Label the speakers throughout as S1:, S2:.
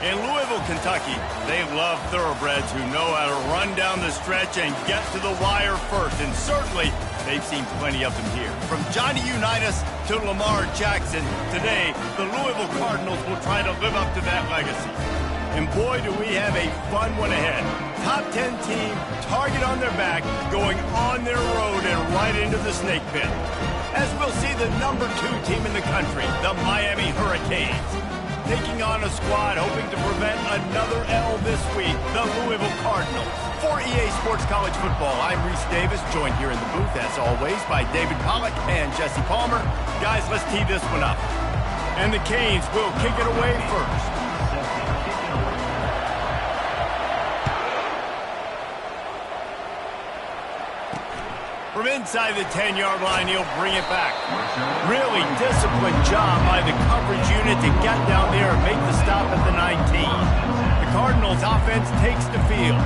S1: In Louisville, Kentucky, they love thoroughbreds who know how to run down the stretch and get to the wire first, and certainly they've seen plenty of them here. From Johnny Unitas to Lamar Jackson, today the Louisville Cardinals will try to live up to that legacy. And boy, do we have a fun one ahead. Top 10 team, target on their back, going on their road and right into the snake pit. As we'll see the number 2 team in the country, the Miami Hurricanes, taking on a squad hoping to prevent another L this week, the Louisville Cardinals. For EA Sports College Football, I'm Reese Davis, joined here in the booth, as always, by David Pollack and Jesse Palmer. Guys, let's tee this one up. And the Canes will kick it away first. From inside the 10-yard line, he'll bring it back. Really disciplined job by the coverage unit to get down there and make the stop at the 19. The Cardinals offense takes the field.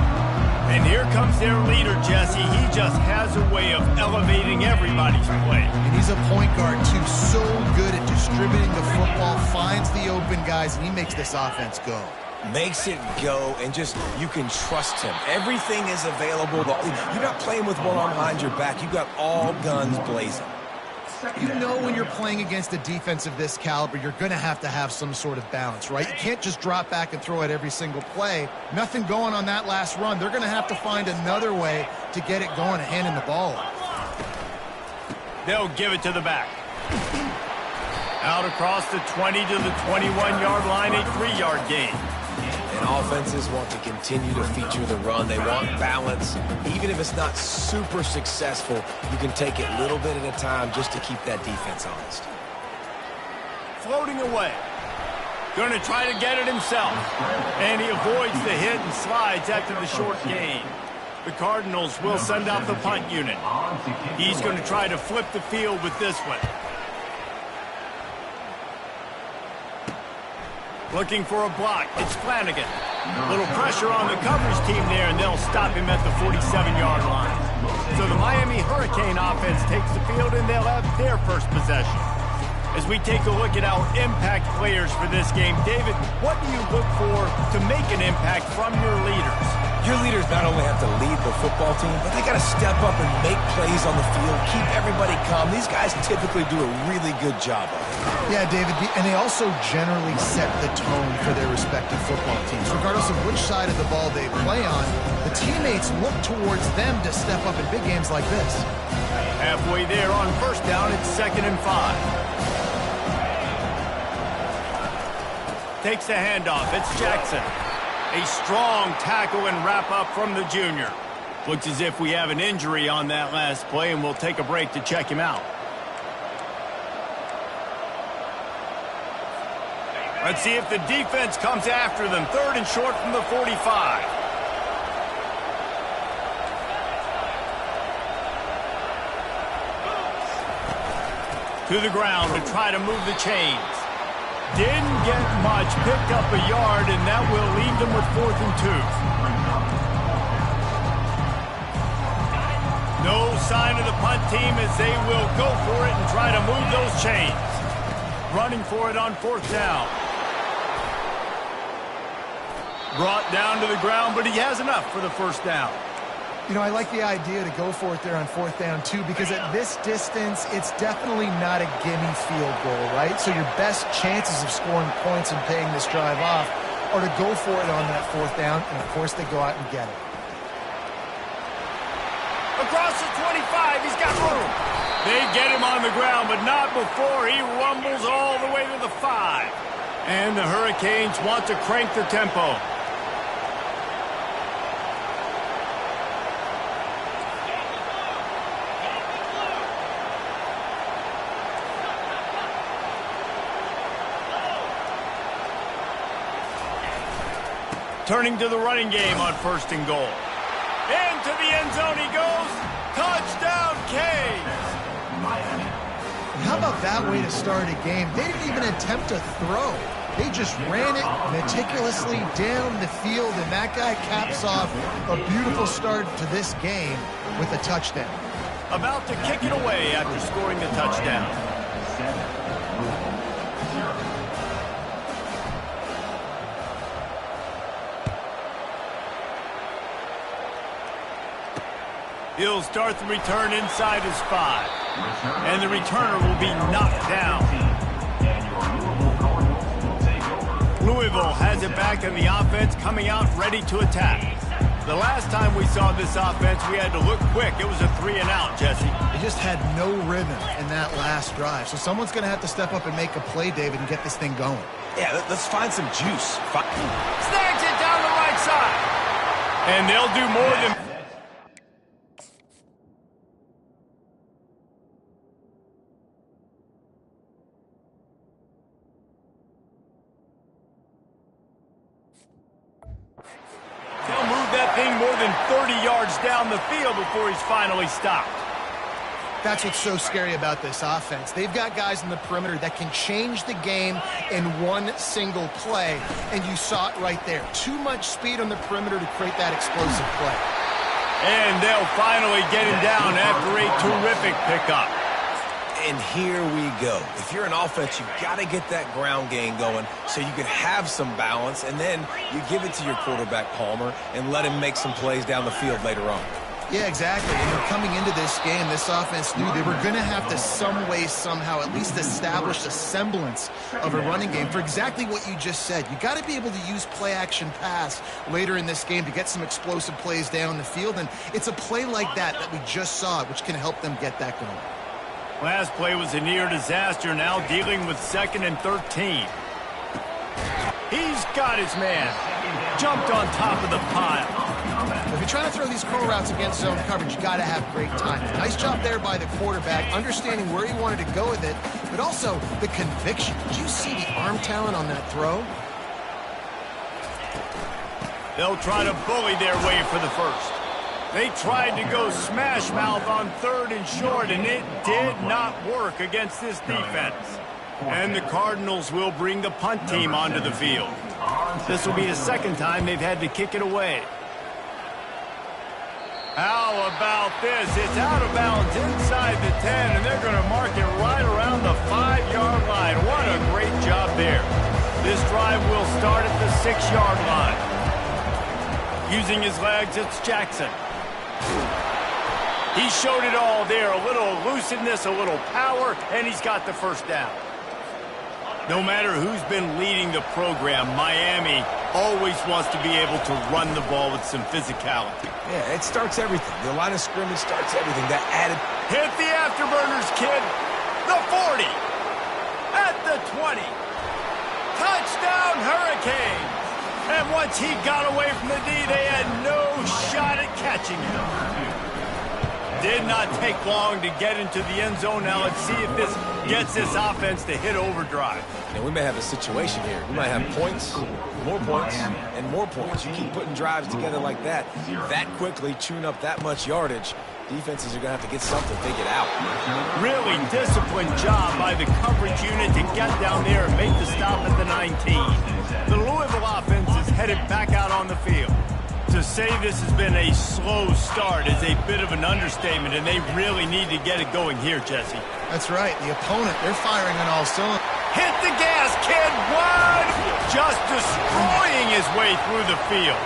S1: And here comes their leader, Jesse. He just has a way of elevating everybody's play.
S2: And he's a point guard, too. So good at distributing the football, finds the open guys, and he makes this offense go.
S3: Makes it go, and just, you can trust him. Everything is available. You're not playing with one arm behind your back. You've got all guns blazing.
S2: You know when you're playing against a defense of this caliber, you're going to have some sort of balance, right? You can't just drop back and throw it every single play. Nothing going on that last run. They're going to have to find another way to get it going and handing the ball off.
S1: They'll give it to the back. Out across the 20 to the 21-yard line, a 3-yard gain.
S3: And offenses want to continue to feature the run. They want balance. Even if it's not super successful, you can take it little bit at a time just to keep that defense honest.
S1: Floating away. Going to try to get it himself. And he avoids the hit and slides after the short gain. The Cardinals will send out the punt unit. He's going to try to flip the field with this one. Looking for a block. It's Flanagan. Little pressure on the coverage team there, and they'll stop him at the 47-yard line. So the Miami Hurricane offense takes the field, and they'll have their first possession. As we take a look at our impact players for this game, David, what do you look for to make an impact from your leaders?
S3: Your leaders not only have to lead the football team, but they got to step up and make plays on the field, keep everybody calm. These guys typically do a really good job of it.
S2: Yeah, David, and they also generally set the tone for their respective football teams. Regardless of which side of the ball they play on, the teammates look towards them to step up in big games like this.
S1: Halfway there on first down, it's 2nd and 5. Takes the handoff. It's Jackson. A strong tackle and wrap-up from the junior. Looks as if we have an injury on that last play, and we'll take a break to check him out. Let's see if the defense comes after them. 3rd and short from the 45. To the ground to try to move the chains. Didn't get much, picked up a yard, and that will leave them with 4th and 2. No sign of the punt team as they will go for it and try to move those chains. Running for it on 4th down. Brought down to the ground, but he has enough for the 1st down.
S2: You know, I like the idea to go for it there on 4th down, too, because at this distance, it's definitely not a gimme field goal, right? So your best chances of scoring points and paying this drive off are to go for it on that 4th down, and, of course, they go out and get it.
S1: Across the 25, he's got room. They get him on the ground, but not before he rumbles all the way to the 5. And the Hurricanes want to crank the tempo. Turning to the running game on 1st and goal. Into the end zone he goes. Touchdown, Canes!
S2: How about that way to start a game? They didn't even attempt to throw. They just ran it meticulously down the field, and that guy caps off a beautiful start to this game with a touchdown.
S1: About to kick it away after scoring the touchdown. He'll start the return inside his 5. And the returner will be knocked down. Louisville has it back in the offense, coming out ready to attack. The last time we saw this offense, we had to look quick. It was a 3-and-out, Jesse.
S2: They just had no rhythm in that last drive. So someone's going to have to step up and make a play, David, and get this thing going.
S3: Yeah, let's find some juice.
S1: Snags it down the right side. And they'll do more than... He'll move that thing more than 30 yards down the field before he's finally stopped.
S2: That's what's so scary about this offense. They've got guys in the perimeter that can change the game in one single play, and you saw it right there. Too much speed on the perimeter to create that explosive play.
S1: And they'll finally get him down after a terrific pickup.
S3: And here we go. If you're an offense, you've got to get that ground game going so you can have some balance, and then you give it to your quarterback, Palmer, and let him make some plays down the field later on.
S2: Yeah, exactly. And coming into this game, this offense knew they were going to have to some way, somehow, at least establish a semblance of a running game for exactly what you just said. You got to be able to use play-action pass later in this game to get some explosive plays down the field, and it's a play like that we just saw, which can help them get that going.
S1: Last play was a near disaster, now dealing with 2nd and 13. He's got his man. Jumped on top of the pile.
S2: If you're trying to throw these curl routes against zone coverage, you got to have great timing. Nice job there by the quarterback, understanding where he wanted to go with it, but also the conviction. Did you see the arm talent on that throw?
S1: They'll try to bully their way for the first. They tried to go smash mouth on 3rd and short, and it did not work against this defense. And the Cardinals will bring the punt team onto the field. This will be the 2nd time they've had to kick it away. How about this? It's out of bounds inside the 10, and they're going to mark it right around the 5-yard line. What a great job there. This drive will start at the 6-yard line. Using his legs, it's Jackson. He showed it all there. A little elusiveness, a little power, and he's got the first down. No matter who's been leading the program, Miami always wants to be able to run the ball with some physicality.
S3: Yeah, it starts everything. The line of scrimmage starts everything. That added...
S1: Hit the afterburners, kid. The 40. At the 20. Touchdown, Hurricanes. And once he got away from the D, they had no shot at catching him. Did not take long to get into the end zone. Now let's see if this gets this offense to hit overdrive.
S3: And we may have a situation here. We might have points, and more points. You keep putting drives together like that quickly, chewing up that much yardage, defenses are going to have to get something figured out.
S1: Really disciplined job by the coverage unit to get down there and make the stop at the 19. The Louisville offense is headed back out on the field. To say this has been a slow start is a bit of an understatement, and they really need to get it going here, Jesse.
S2: That's right. The opponent, they're firing on all cylinders.
S1: Hit the gas, kid. One. Just destroying his way through the field.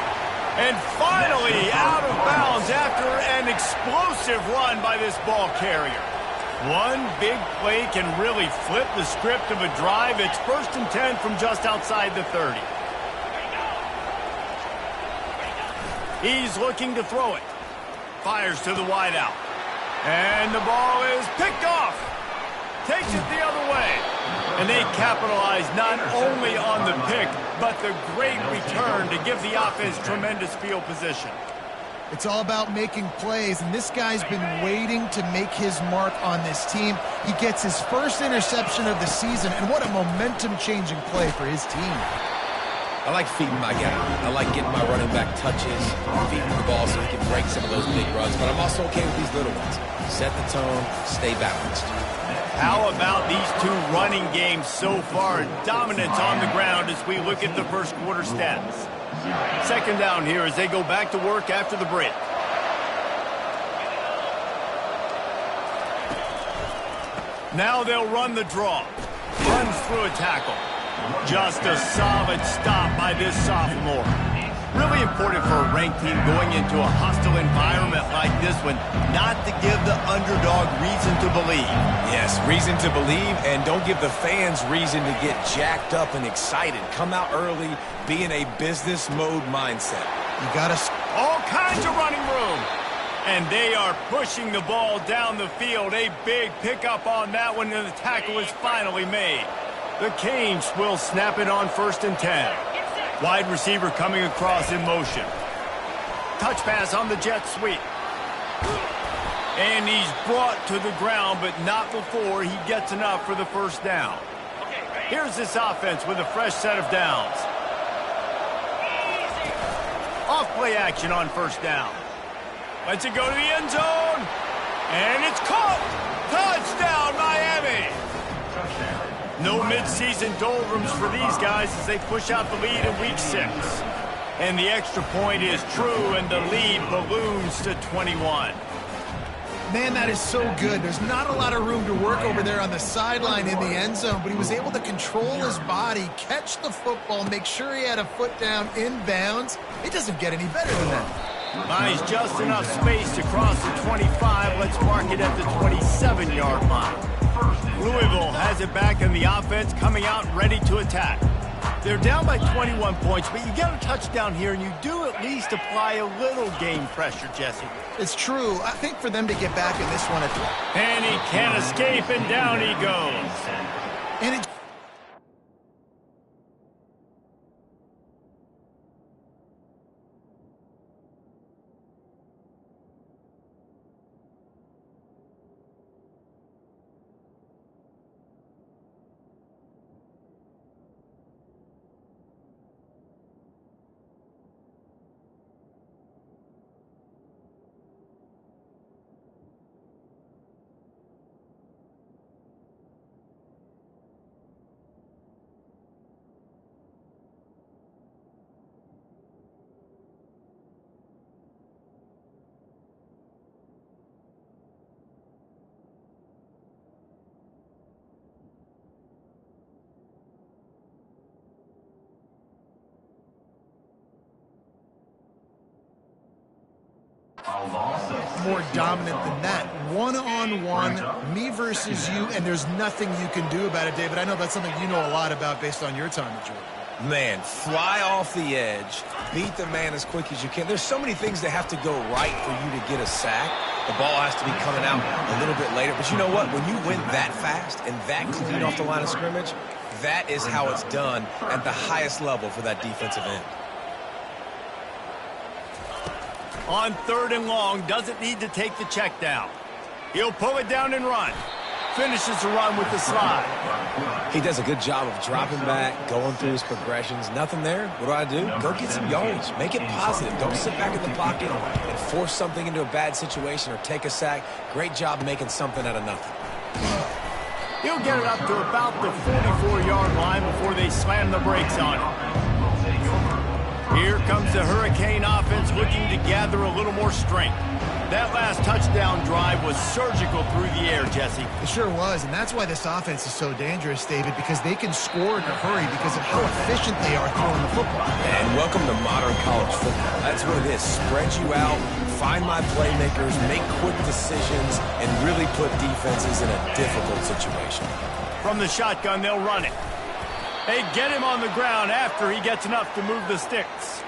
S1: And finally out of bounds after an explosive run by this ball carrier. One big play can really flip the script of a drive. It's 1st and 10 from just outside the 30. He's looking to throw it. Fires to the wideout. And the ball is picked off. Takes it the other way. And they capitalize not only on the pick, but the great return to give the offense tremendous field position.
S2: It's all about making plays, and this guy's been waiting to make his mark on this team. He gets his first interception of the season, and what a momentum-changing play for his team.
S3: I like feeding my guy. I like getting my running back touches, feeding the ball so he can break some of those big runs, but I'm also okay with these little ones. Set the tone, stay balanced.
S1: How about these two running games so far? Dominance on the ground as we look at the first quarter stats. 2nd down here as they go back to work after the break. Now they'll run the draw. Runs through a tackle. Just a solid stop by this sophomore. Really important for a ranked team going into a hostile environment like this one, not to give the underdog reason to believe.
S3: Yes, reason to believe, and don't give the fans reason to get jacked up and excited. Come out early, be in a business mode mindset.
S2: You got to...
S1: All kinds of running room. And they are pushing the ball down the field. A big pickup on that one, and the tackle is finally made. The Canes will snap it on 1st and 10. Wide receiver coming across in motion. Touch pass on the jet sweep. And he's brought to the ground, but not before he gets enough for the 1st down. Here's this offense with a fresh set of downs. Off play action on 1st down. Lets it go to the end zone. And it's caught. Touchdown, Miami. No midseason doldrums for these guys as they push out the lead in week 6. And the extra point is true, and the lead balloons to 21.
S2: Man, that is so good. There's not a lot of room to work over there on the sideline in the end zone, but he was able to control his body, catch the football, make sure he had a foot down in bounds. It doesn't get any better than that.
S1: Buys just enough space to cross the 25. Let's mark it at the 27-yard line. Louisville has it back in the offense, coming out ready to attack. They're down by 21 points, but you get a touchdown here, and you do at least apply a little game pressure, Jesse.
S2: It's true. I think for them to get back in this one...
S1: And he can't escape, and down he goes.
S2: And it... more dominant than that. One-on-one, me versus you, and there's nothing you can do about it, David. I know that's something you know a lot about based on your time at Georgia.
S3: Man, fly off the edge, beat the man as quick as you can. There's so many things that have to go right for you to get a sack. The ball has to be coming out a little bit later. But you know what? When you win that fast and that clean off the line of scrimmage, that is how it's done at the highest level for that defensive end.
S1: On 3rd and long, doesn't need to take the check down. He'll pull it down and run. Finishes the run with the slide.
S3: He does a good job of dropping back, going through his progressions. Nothing there. What do? Go get some yards. Make it positive. Don't sit back in the pocket and force something into a bad situation or take a sack. Great job making something out of nothing.
S1: He'll get it up to about the 44-yard line before they slam the brakes on it. Here comes the Hurricane offense looking to gather a little more strength. That last touchdown drive was surgical through the air, Jesse.
S2: It sure was, and that's why this offense is so dangerous, David, because they can score in a hurry because of how efficient they are throwing the football.
S3: And welcome to modern college football. That's what it is. Spread you out, find my playmakers, make quick decisions, and really put defenses in a difficult situation.
S1: From the shotgun, they'll run it. They get him on the ground after he gets enough to move the sticks.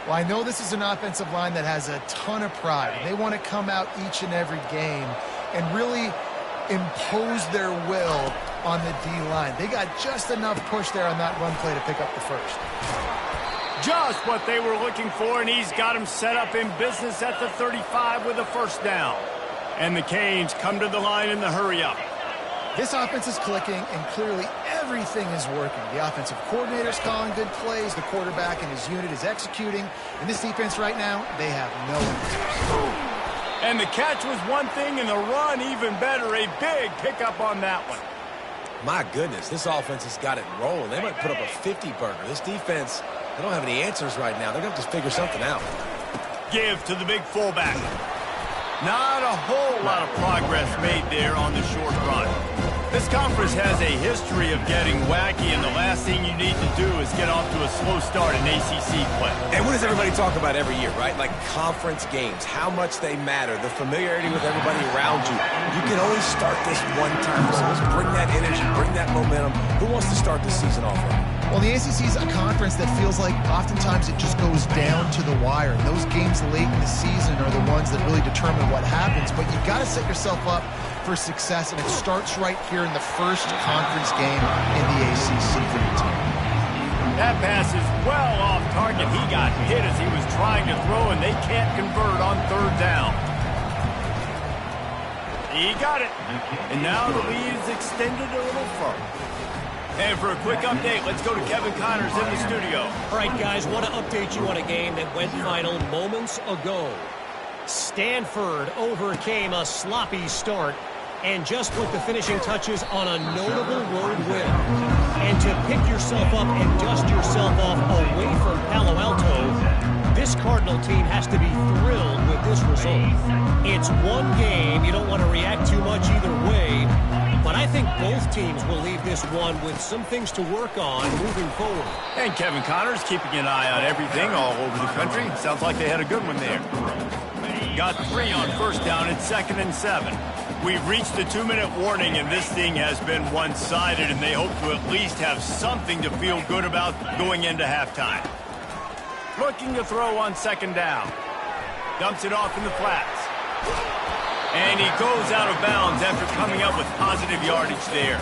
S2: Well, I know this is an offensive line that has a ton of pride. They want to come out each and every game and really impose their will on the D-line. They got just enough push there on that run play to pick up the first.
S1: Just what they were looking for, and he's got him set up in business at the 35 with a 1st down. And the Canes come to the line in the hurry-up.
S2: This offense is clicking, and clearly everything is working. The offensive coordinator's calling good plays. The quarterback and his unit is executing. And this defense right now, they have no answers.
S1: And the catch was one thing, and the run even better. A big pickup on that one.
S3: My goodness, this offense has got it rolling. They might put up a 50-burger. This defense, they don't have any answers right now. They're going to have to figure something out.
S1: Give to the big fullback. Not a whole lot of progress made there on the short run. This conference has a history of getting wacky, and the last thing you need to do is get off to a slow start in ACC play.
S3: And what does everybody talk about every year, right? Like conference games, how much they matter, the familiarity with everybody around you. You can only start this one time, so let's bring that energy, bring that momentum. Who wants to start the season off right?
S2: Well, the ACC is a conference that feels like oftentimes it just goes down to the wire. And those games late in the season are the ones that really determine what happens. But you've got to set yourself up for success, and it starts right here in the first conference game in the ACC for your team.
S1: That pass is well off target. He got hit as he was trying to throw, and they can't convert on third down. He got it. And now the lead is extended a little further. And for a quick update, let's go to Kevin Connors in the studio.
S4: All right, guys, want to update you on a game that went final moments ago. Stanford overcame a sloppy start and just put the finishing touches on a notable road win. And to pick yourself up and dust yourself off away from Palo Alto, this Cardinal team has to be thrilled with this result. It's one game. You don't want to react too much either way. But I think both teams will leave this one with some things to work on moving forward.
S1: And Kevin Connors keeping an eye on everything all over the country. Sounds like they had a good one there. Got 3 on first down at 2nd and 7. We've reached the 2-minute warning, and this thing has been one-sided, and they hope to at least have something to feel good about going into halftime. Looking to throw on 2nd down. Dumps it off in the flats. And he goes out of bounds after coming up with positive yardage there.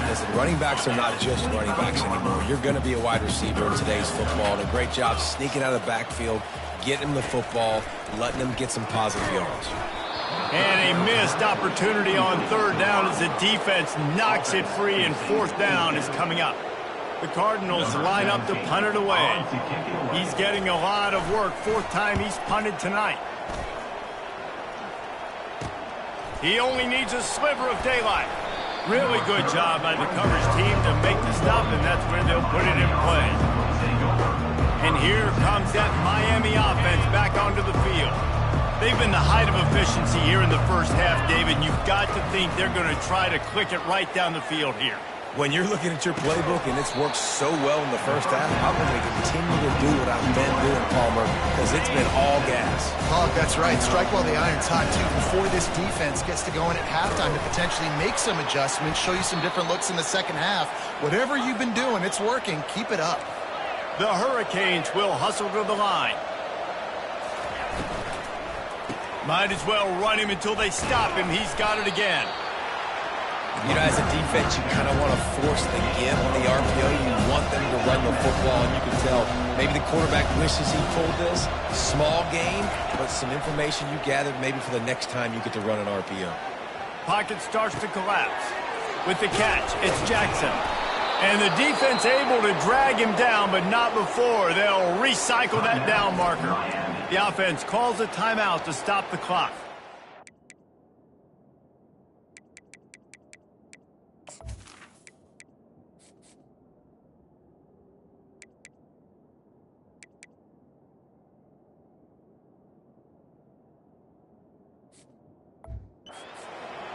S3: Listen, running backs are not just running backs anymore. You're going to be a wide receiver in today's football, and a great job sneaking out of the backfield, getting him the football, letting him get some positive yards.
S1: And a missed opportunity on 3rd down as the defense knocks it free, and 4th down is coming up. The Cardinals line up to punt it away. He's getting a lot of work. 4th time he's punted tonight. He only needs a sliver of daylight. Really good job by the coverage team to make the stop, and that's where they'll put it in play. And here comes that Miami offense back onto the field. They've been the height of efficiency here in the first half, David, and you've got to think they're going to try to click it right down the field here.
S3: When you're looking at your playbook and it's worked so well in the first half, I'm going to continue to do what I've been doing, Palmer, because it's been all gas.
S2: Oh, that's right. Strike while the iron's hot, too, before this defense gets to going at halftime to potentially make some adjustments, show you some different looks in the second half. Whatever you've been doing, it's working. Keep it up.
S1: The Hurricanes will hustle to the line. Might as well run him until they stop him. He's got it again.
S3: You know, as a defense, you kind of want to force the give on the RPO. You want them to run the football, and you can tell maybe the quarterback wishes he pulled this. Small gain, but some information you gathered maybe for the next time you get to run an RPO.
S1: Pocket starts to collapse. With the catch, it's Jackson. And the defense able to drag him down, but not before. They'll recycle that down marker. The offense calls a timeout to stop the clock.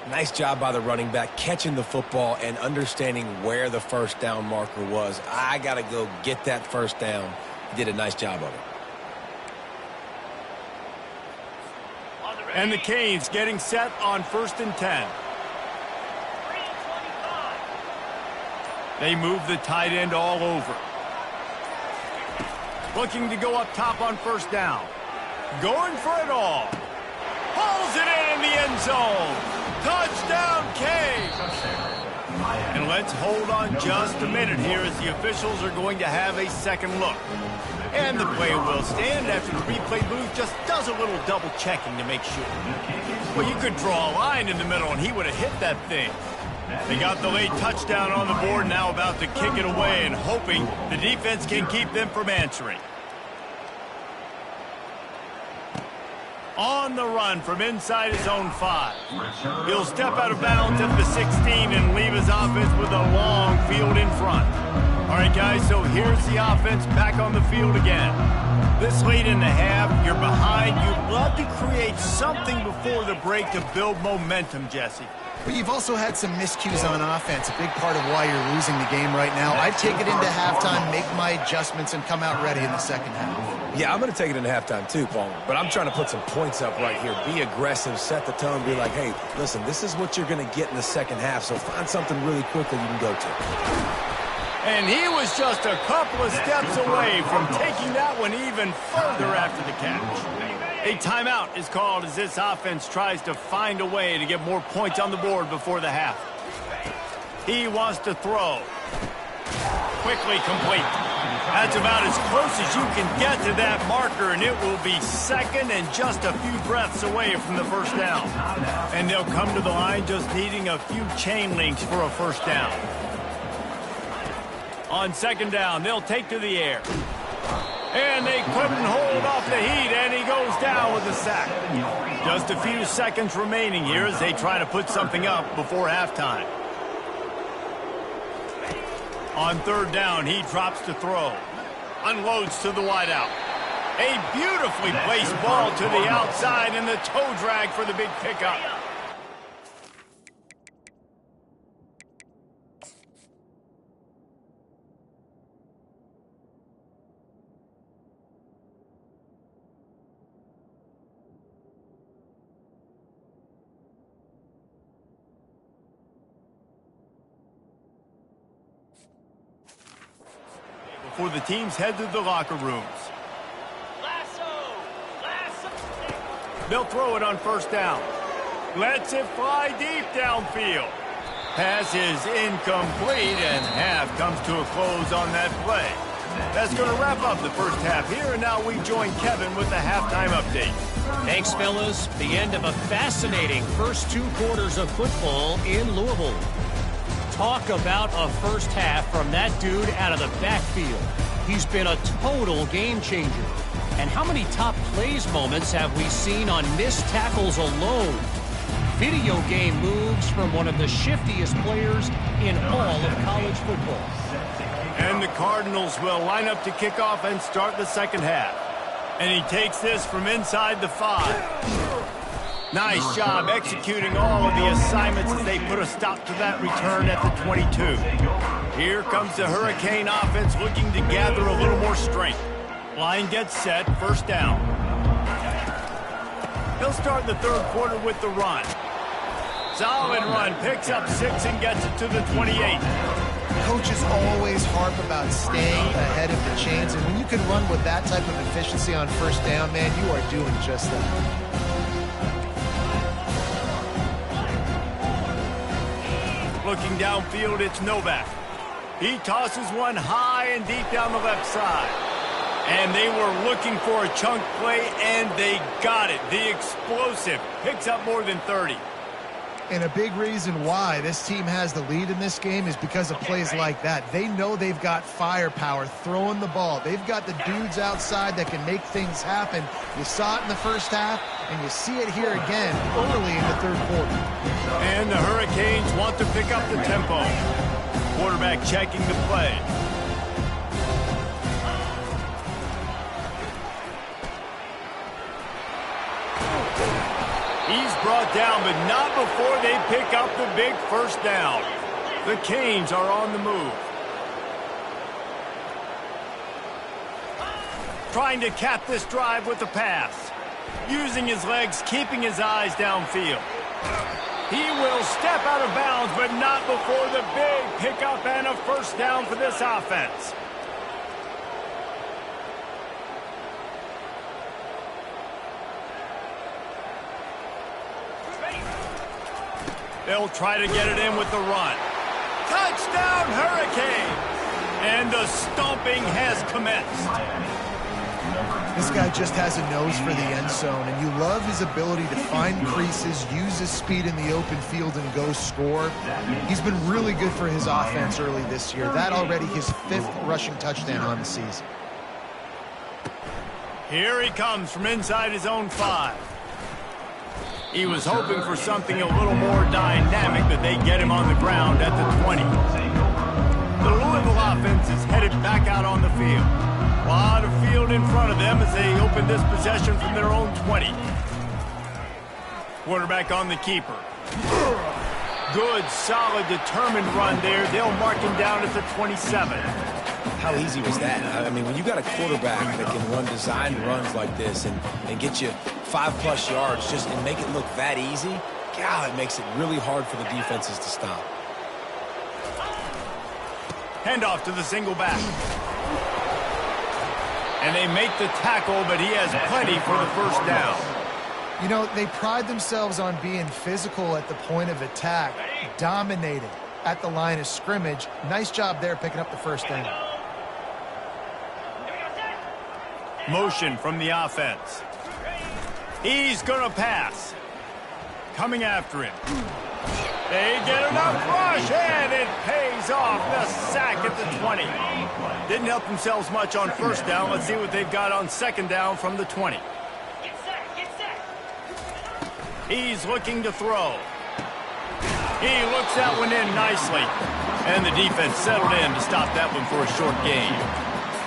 S3: Nice job by the running back, catching the football and understanding where the first down marker was. I got to go get that first down. He did a nice job of it.
S1: And the Canes getting set on 1st and 10. They move the tight end all over. Looking to go up top on 1st down. Going for it all. Pulls it in the end zone. Touchdown, Canes! And let's hold on just a minute here as the officials are going to have a second look. And the play will stand after the replay booth just does a little double checking to make sure. Well, you could draw a line in the middle and he would have hit that thing. They got the late touchdown on the board, now about to kick it away and hoping the defense can keep them from answering. On the run from inside his own 5. He'll step out of bounds at the 16 and leave his offense with a long field in front. All right, guys, so here's the offense back on the field again. This late in the half, you're behind. You'd love to create something before the break to build momentum, Jesse.
S2: But you've also had some miscues on offense, a big part of why you're losing the game right now. I'd take it into halftime, make my adjustments, and come out ready in the second half.
S3: Yeah, I'm going to take it into halftime too, Palmer. But I'm trying to put some points up right here. Be aggressive, set the tone, be like, hey, listen, this is what you're going to get in the second half, so find something really quickly you can go to.
S1: And he was just a couple of steps away from taking that one even further after the catch. A timeout is called as this offense tries to find a way to get more points on the board before the half. He wants to throw. Quickly complete. That's about as close as you can get to that marker, and it will be second and just a few breaths away from the first down. And they'll come to the line just needing a few chain links for a first down. On second down, they'll take to the air. And they couldn't hold off the heat, and he goes down with a sack. Just a few seconds remaining here as they try to put something up before halftime. On third down, he drops to throw. Unloads to the wideout. A beautifully placed ball to the outside, and the toe drag for the big pickup. Before the teams head to the locker rooms. They'll throw it on first down. Lets it fly deep downfield. Pass is incomplete, and half comes to a close on that play. That's going to wrap up the first half here, and now we join Kevin with the halftime update.
S4: Thanks, fellas. The end of a fascinating first 2 quarters of football in Louisville. Talk about a first half from that dude out of the backfield. He's been a total game changer. And how many top plays moments have we seen on missed tackles alone? Video game moves from one of the shiftiest players in all of college football.
S1: And the Cardinals will line up to kick off and start the second half. And he takes this from inside the 5. Nice job executing all of the assignments as they put a stop to that return at the 22. Here comes the Hurricane offense looking to gather a little more strength. Line gets set, first down. He'll start the third quarter with the run. Solid run, picks up 6 and gets it to the 28.
S2: Coaches always harp about staying ahead of the chains, and when you can run with that type of efficiency on first down, man, you are doing just that.
S1: Looking downfield, it's Novak. He tosses one high and deep down the left side. And they were looking for a chunk play, and they got it. The explosive picks up more than 30.
S2: And a big reason why this team has the lead in this game is because of plays like that. They know they've got firepower throwing the ball. They've got the dudes outside that can make things happen. You saw it in the first half, and you see it here again early in the third quarter.
S1: And the Hurricanes want to pick up the tempo. Quarterback checking the play. He's brought down, but not before they pick up the big first down. The Canes are on the move. Trying to cap this drive with the pass. Using his legs, keeping his eyes downfield. He will step out of bounds, but not before the big pickup and a first down for this offense. They'll try to get it in with the run. Touchdown, Hurricane! And the stomping has commenced.
S2: This guy just has a nose for the end zone, and you love his ability to find creases, use his speed in the open field, and go score. He's been really good for his offense early this year. That already his 5th rushing touchdown on the season.
S1: Here he comes from inside his own 5. He was hoping for something a little more dynamic, but they get him on the ground at the 20. The Louisville offense is headed back out on the field. A lot of field in front of them as they open this possession from their own 20. Quarterback on the keeper. Good, solid, determined run there. They'll mark him down at the 27.
S3: How easy was that? I mean, when you got a quarterback that can run design runs like this and get you 5+ yards just and make it look that easy, God, it makes it really hard for the defenses to stop.
S1: Handoff to the single back. And they make the tackle, but he has plenty for the first down.
S2: You know, they pride themselves on being physical at the point of attack, dominated at the line of scrimmage. Nice job there picking up the first down.
S1: Motion from the offense. He's going to pass. Coming after him. They get enough rush, and it pays off. The sack at the 20. Didn't help themselves much on first down. Let's see what they've got on second down from the 20. He's looking to throw. He looks that one in nicely. And the defense settled in to stop that one for a short gain.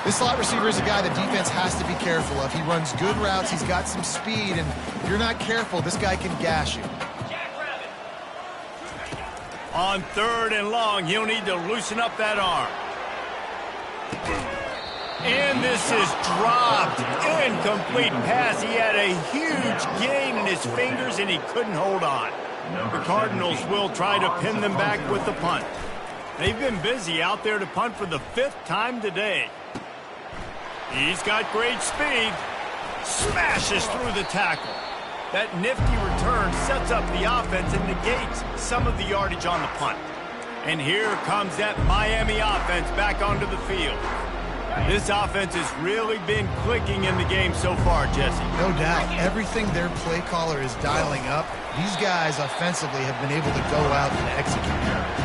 S2: This slot receiver is a guy the defense has to be careful of. He runs good routes. He's got some speed. And if you're not careful, this guy can gash you.
S1: On third and long, he'll need to loosen up that arm. And this is dropped. Incomplete pass. He had a huge gain in his fingers, and he couldn't hold on. The Cardinals will try to pin them back with the punt. They've been busy out there to punt for the 5th time today. He's got great speed. Smashes through the tackle. That nifty return sets up the offense and negates some of the yardage on the punt. And here comes that Miami offense back onto the field. This offense has really been clicking in the game so far, Jesse.
S2: No doubt. Everything their play caller is dialing up, these guys offensively have been able to go out and execute.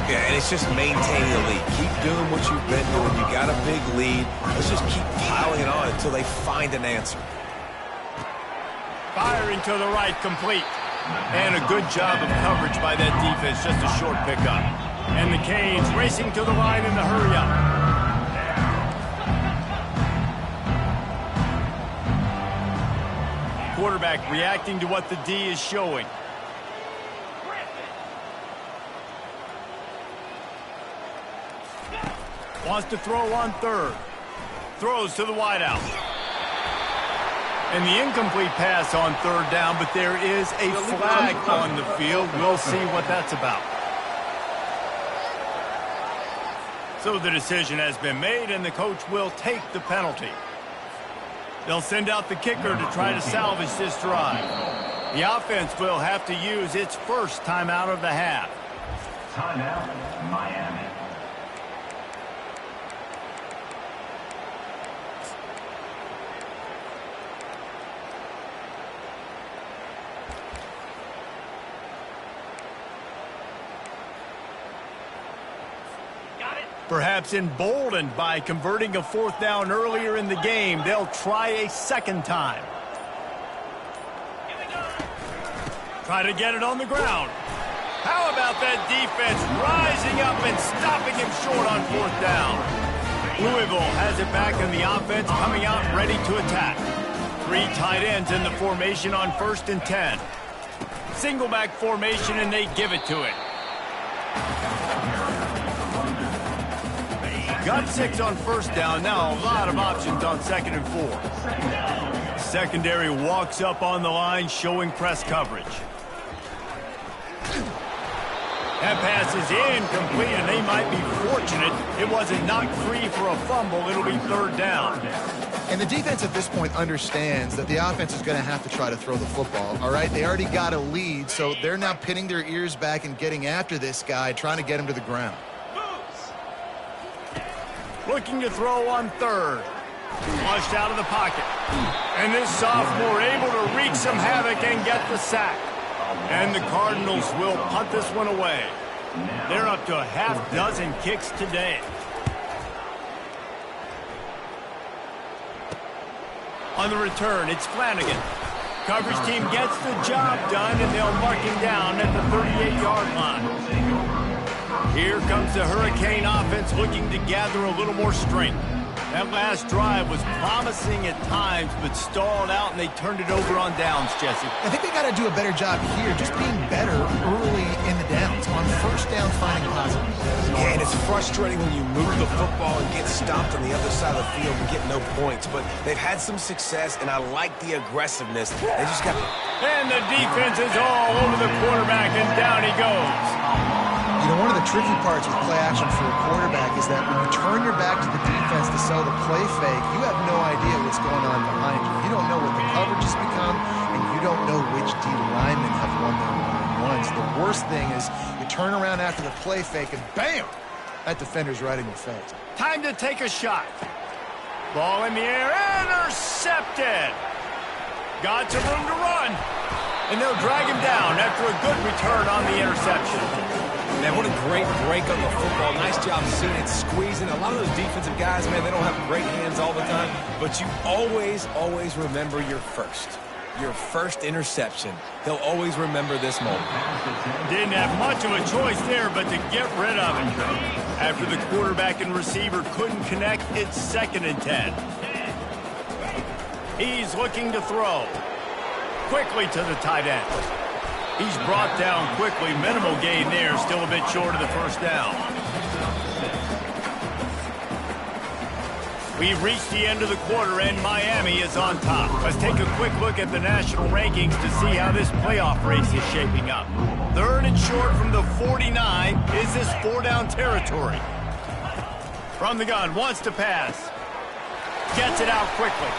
S3: Yeah, and it's just maintaining the lead. Keep doing what you've been doing. You got a big lead. Let's just keep piling it on until they find an answer.
S1: Firing to the right, complete. And a good job of coverage by that defense, just a short pickup. And the Canes racing to the line in the hurry-up. Quarterback reacting to what the D is showing. Wants to throw on third. Throws to the wideout. And the incomplete pass on third down, but there is a flag on the field. We'll see what that's about. So the decision has been made, and the coach will take the penalty. They'll send out the kicker to try to salvage this drive. The offense will have to use its first timeout of the half.
S5: Timeout, Miami.
S1: Perhaps emboldened by converting a 4th down earlier in the game, they'll try a second time. Try to get it on the ground. How about that defense rising up and stopping him short on 4th down? Louisville has it back in the offense, coming out ready to attack. 3 tight ends in the formation on 1st and 10. Single back formation, and they give it to it. Got 6 on 1st down. Now a lot of options on 2nd and 4. Secondary walks up on the line, showing press coverage. That pass is incomplete, and they might be fortunate it wasn't knocked free for a fumble. It'll be 3rd down.
S2: And the defense at this point understands that the offense is going to have to try to throw the football, all right? They already got a lead, so they're now pinning their ears back and getting after this guy, trying to get him to the ground.
S1: Looking to throw on 3rd. Flushed out of the pocket. And this sophomore able to wreak some havoc and get the sack. And the Cardinals will punt this one away. They're up to a half-dozen kicks today. On the return, it's Flanagan. Coverage team gets the job done, and they'll mark him down at the 38-yard line. Here comes the Hurricane offense looking to gather a little more strength. That last drive was promising at times, but stalled out, and they turned it over on downs, Jesse.
S2: I think they got to do a better job here, just being better early in the downs. On first down, finding positive.
S3: Yeah, and it's frustrating when you move the football and get stopped on the other side of the field and get no points. But they've had some success, and I like the aggressiveness. They just got to...
S1: And the defense is all over the quarterback, and down he goes.
S2: You know, one of the tricky parts with play action for a quarterback is that when you turn your back to the defense to sell the play fake, you have no idea what's going on behind you. You don't know what the coverage has become, and you don't know which D linemen have won their one-on-ones. The worst thing is you turn around after the play fake, and bam! That defender's right in your face.
S1: Time to take a shot. Ball in the air, intercepted. Got some room to run. And they'll drag him down after a good return on the interception.
S3: Man, what a great break on the football. Nice job seeing it squeezing. A lot of those defensive guys, man, they don't have great hands all the time, but you always remember your first interception. He'll always remember this moment.
S1: Didn't have much of a choice there, but to get rid of it. After the quarterback and receiver couldn't connect, it's 2nd and 10. He's looking to throw. Quickly to the tight end. He's brought down quickly. Minimal gain there. Still a bit short of the first down. We've reached the end of the quarter, and Miami is on top. Let's take a quick look at the national rankings to see how this playoff race is shaping up. 3rd and short from the 49. Is this 4-down territory? From the gun, wants to pass. Gets it out quickly.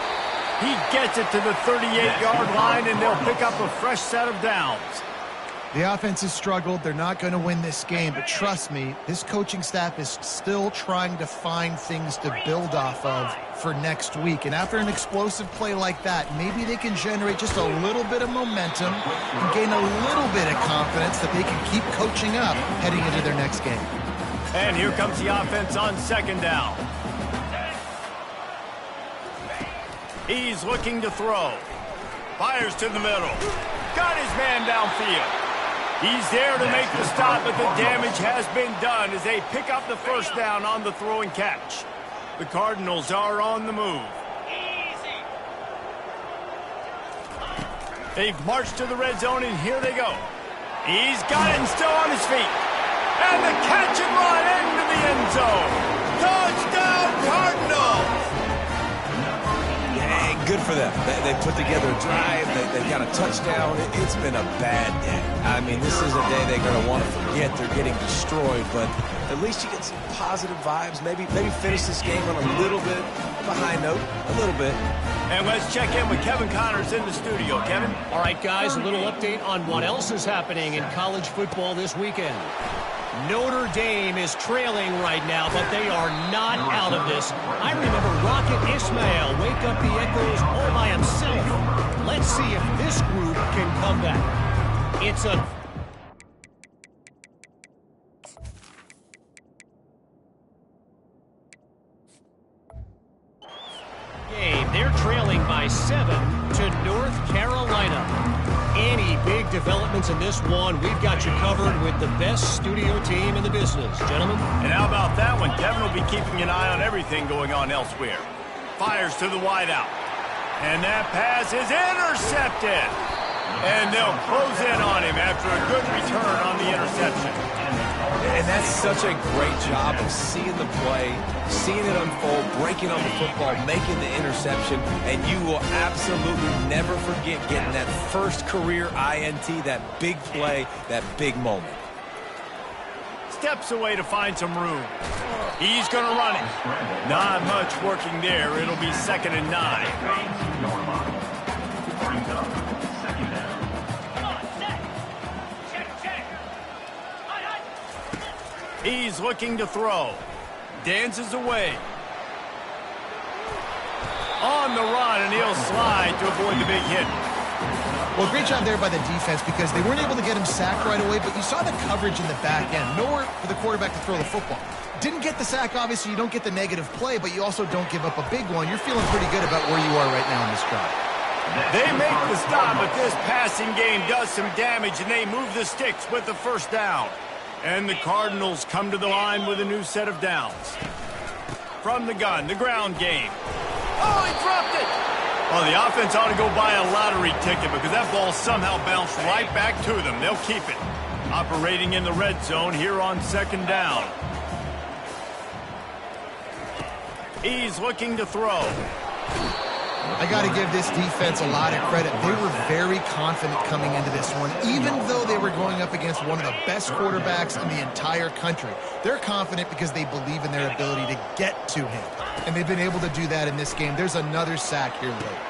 S1: He gets it to the 38-yard line, and they'll pick up a fresh set of downs.
S2: The offense has struggled. They're not going to win this game, but trust me, this coaching staff is still trying to find things to build off of for next week. And after an explosive play like that, maybe they can generate just a little bit of momentum and gain a little bit of confidence that they can keep coaching up heading into their next game.
S1: And here comes the offense on 2nd down. He's looking to throw. Fires to the middle. Got his man downfield. He's there to make the stop, but the damage has been done as they pick up the first down on the throw and catch. The Cardinals are on the move. They've marched to the red zone, and here they go. He's got it and still on his feet. And the catch and run into the end zone. Touchdown, Cardinals!
S3: Good for them. They put together a drive. They got a touchdown. It's been a bad day. I mean, this is a day they're going to want to forget. They're getting destroyed, but at least you get some positive vibes. Maybe finish this game on a little bit of a high note, a little bit.
S1: And let's check in with Kevin Connors in the studio. Kevin?
S4: All right, guys, a little update on what else is happening in college football this weekend. Notre Dame is trailing right now, but they are not out of this. I remember Rocket Ismail wake up the echoes all by himself. Let's see if this group can come back. It's a game. They're trailing by 7 to North Carolina. Any big developments in this one, we've got you covered with the best studio team in the business, gentlemen.
S1: And how about that one? Kevin will be keeping an eye on everything going on elsewhere. Fires to the wideout. And that pass is intercepted. And they'll close in on him after a good return on the interception.
S3: And that's such a great job of seeing the play, seeing it unfold, breaking on the football, making the interception, and you will absolutely never forget getting that first career INT, that big play, that big moment.
S1: Steps away to find some room. He's going to run it. Not much working there. It'll be 2nd and 9. He's looking to throw. Dances away. On the run, and he'll slide to avoid the big hit.
S2: Well, great job there by the defense because they weren't able to get him sacked right away, but you saw the coverage in the back end. Nowhere for the quarterback to throw the football. Didn't get the sack, obviously. You don't get the negative play, but you also don't give up a big one. You're feeling pretty good about where you are right now in this drive.
S1: They make the stop, but this passing game does some damage, and they move the sticks with the first down. And the Cardinals come to the line with a new set of downs. From the gun, the ground game. Oh, he dropped it! Well, the offense ought to go buy a lottery ticket because that ball somehow bounced right back to them. They'll keep it. Operating in the red zone here on second down. He's looking to throw.
S2: I got to give this defense a lot of credit. They were very confident coming into this one, even though they were going up against one of the best quarterbacks in the entire country. They're confident because they believe in their ability to get to him, and they've been able to do that in this game. There's another sack here late.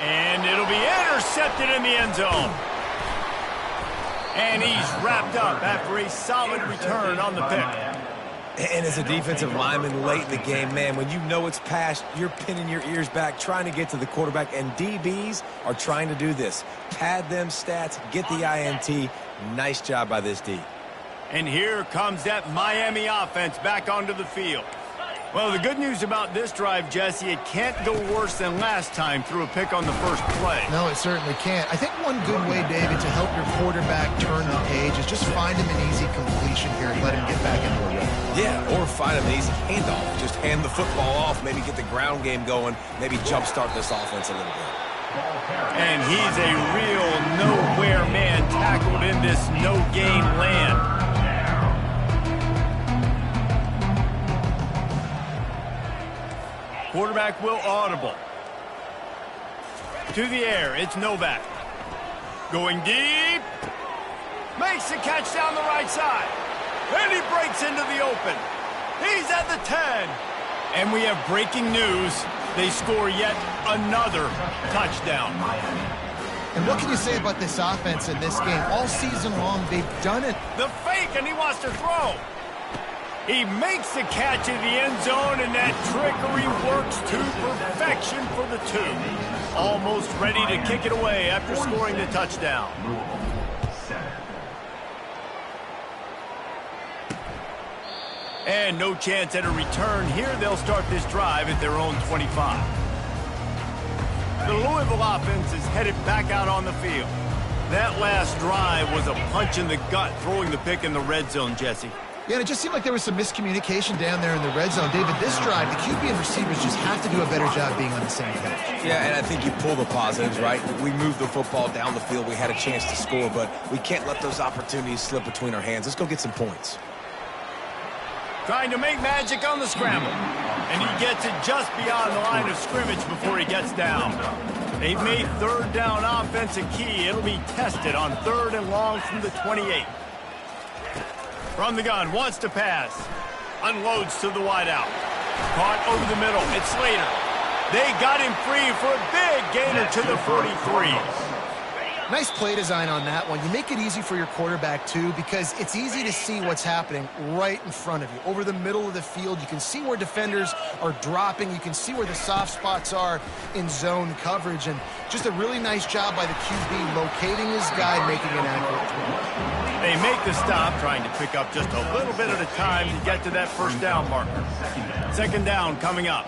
S1: And it'll be intercepted in the end zone. And he's wrapped up after a solid return on the pick.
S3: And as a defensive lineman late in the game, man, when you know it's past, you're pinning your ears back, trying to get to the quarterback, and DBs are trying to do this. Pad them stats, get the INT. Nice job by this D.
S1: And here comes that Miami offense back onto the field. Well, the good news about this drive, Jesse, it can't go worse than last time through a pick on the first play.
S2: No, it certainly can't. I think one good way, David, to help your quarterback turn the page is just find him an easy completion here and let him get back into a rhythm.
S3: Yeah, or find him an easy handoff. Just hand the football off, maybe get the ground game going, maybe jumpstart this offense a little bit.
S1: And he's a real nowhere man tackled in this no-gain land. Quarterback will audible. To the air, it's Novak. Going deep. Makes the catch down the right side. And he breaks into the open. He's at the 10. And we have breaking news. They score yet another touchdown.
S2: And what can you say about this offense in this game? All season long, they've done it.
S1: The fake, and he wants to throw. He makes the catch in the end zone, and that trickery works to perfection for the 2. Almost ready to kick it away after scoring the touchdown. And no chance at a return here. They'll start this drive at their own 25. The Louisville offense is headed back out on the field. That last drive was a punch in the gut, throwing the pick in the red zone, Jesse.
S2: Yeah, and it just seemed like there was some miscommunication down there in the red zone. David, this drive, the QB and receivers just have to do a better job being on the same page.
S3: Yeah, and I think you pull the positives, right? We moved the football down the field. We had a chance to score, but we can't let those opportunities slip between our hands. Let's go get some points.
S1: Trying to make magic on the scramble. And he gets it just beyond the line of scrimmage before he gets down. They've made third down offense a key. It'll be tested on 3rd and long from the 28. From the gun, wants to pass. Unloads to the wideout. Caught over the middle. It's Slater. They got him free for a big gainer to the 43.
S2: Nice play design on that one. You make it easy for your quarterback, too, because it's easy to see what's happening right in front of you. Over the middle of the field, you can see where defenders are dropping. You can see where the soft spots are in zone coverage. And just a really nice job by the QB locating his guy, making an accurate throw.
S1: They make the stop, trying to pick up just a little bit at a time to get to that first down marker. Second down coming up.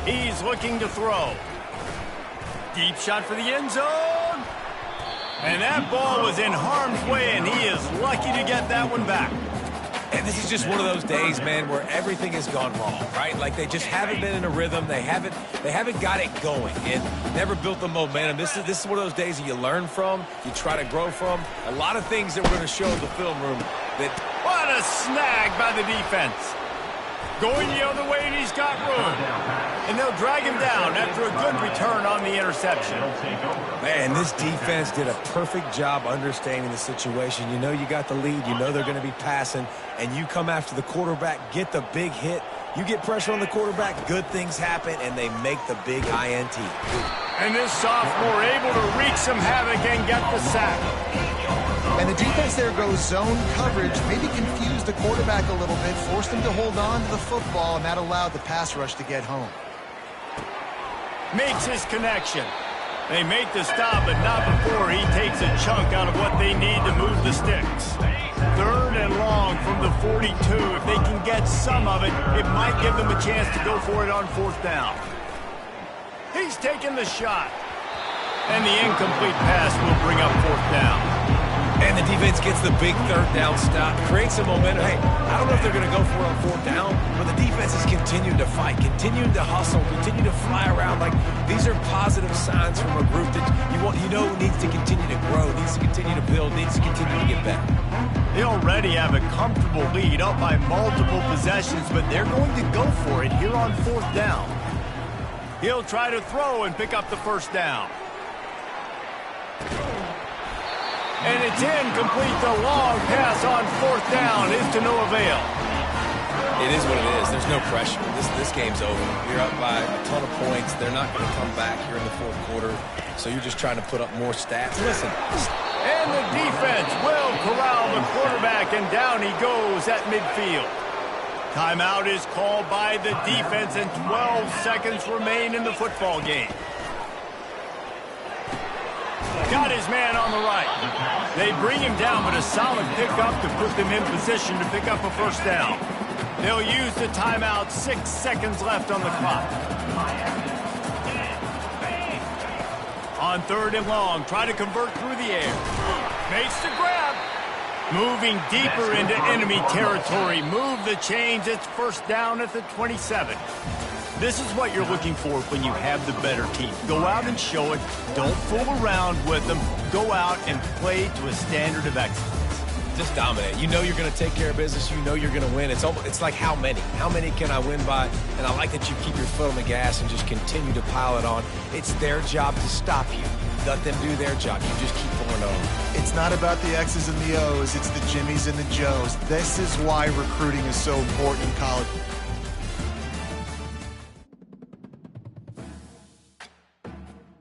S1: He's looking to throw. Deep shot for the end zone. And that ball was in harm's way, and he is lucky to get that one back.
S3: And this is just one of those days, man, where everything has gone wrong, right? Like they just haven't been in a rhythm. They haven't got it going and never built the momentum. This is one of those days that you learn from, you try to grow from. A lot of things that we're going to show in the film room.
S1: What a snag by the defense. Going the other way, and he's got room. And they'll drag him down after a good return on the interception.
S3: Man, this defense did a perfect job understanding the situation. You know you got the lead. You know they're going to be passing. And you come after the quarterback, get the big hit. You get pressure on the quarterback, good things happen, and they make the big INT.
S1: And this sophomore able to wreak some havoc and get the sack.
S2: And the defense there goes zone coverage, maybe confused the quarterback a little bit, forced him to hold on to the football, and that allowed the pass rush to get home.
S1: Makes his connection. They make the stop, but not before he takes a chunk out of what they need to move the sticks. 3rd and long from the 42. If they can get some of it, it might give them a chance to go for it on 4th down. He's taking the shot. And the incomplete pass will bring up 4th down.
S3: And the defense gets the big third down stop, creates some momentum. Hey, I don't know if they're going to go for it on fourth down, but the defense is continuing to fight, continuing to hustle, continue to fly around. Like, these are positive signs from a group that you know needs to continue to grow, needs to continue to build, needs to continue to get better.
S1: They already have a comfortable lead up by multiple possessions, but they're going to go for it here on fourth down. He'll try to throw and pick up the first down. And it's incomplete. The long pass on fourth down is to no avail.
S3: It is what it is. There's no pressure. This game's over. You're up by a ton of points. They're not going to come back here in the fourth quarter, so you're just trying to put up more stats. Listen.
S1: And the defense will corral the quarterback, and down he goes at midfield. Timeout is called by the defense, and 12 seconds remain in the football game. Got his man on the right. They bring him down, but a solid pickup to put them in position to pick up a first down. They'll use the timeout. 6 seconds left on the clock. On third and long, try to convert through the air. Makes the grab. Moving deeper into enemy territory. Move the chains. It's first down at the 27. This is what you're looking for when you have the better team. Go out and show it. Don't fool around with them. Go out and play to a standard of excellence.
S3: Just dominate. You know you're going to take care of business. You know you're going to win. It's like how many? How many can I win by? And I like that you keep your foot on the gas and just continue to pile it on. It's their job to stop you. Let them do their job. You just keep going on.
S2: It's not about the X's and the O's. It's the Jimmies and the Joes. This is why recruiting is so important in college.